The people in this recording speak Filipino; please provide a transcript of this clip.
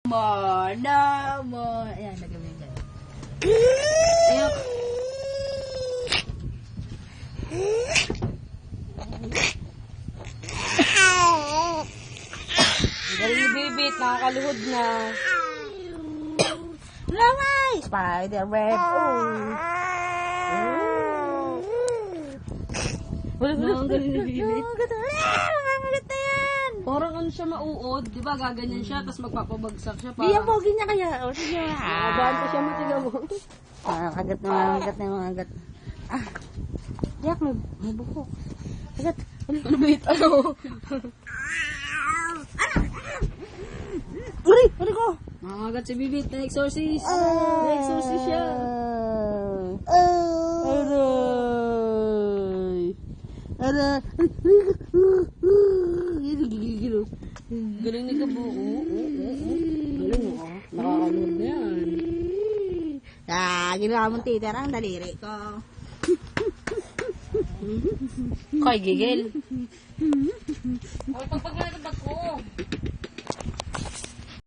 Naman. Ayan, nagawin dyan. Ayan. Galing bibit, nakakaluhod na. Lamay! Spiderweb. Wala ang galing ni bibit. Mamagat na yan. Parang ano siya mauod, di ba? Gaganyan siya, tapos magpapabagsak siya. Di yung pogi niya kaya. O, sige. Abahan pa siya matiga mo. Kagat na mga kagat na mga kagat. Yak, may buhok. Kagat. Ano ba ito? Uri ko. Nangangagat si bibit, na-exorcist. Na-exorcist siya. Aray. Aray. Gigil. Galing ni Gabo. Galing mo. Nakakaluhod na yan. Ginawa mong titer ang daliri ko. Koy, gigil. Pag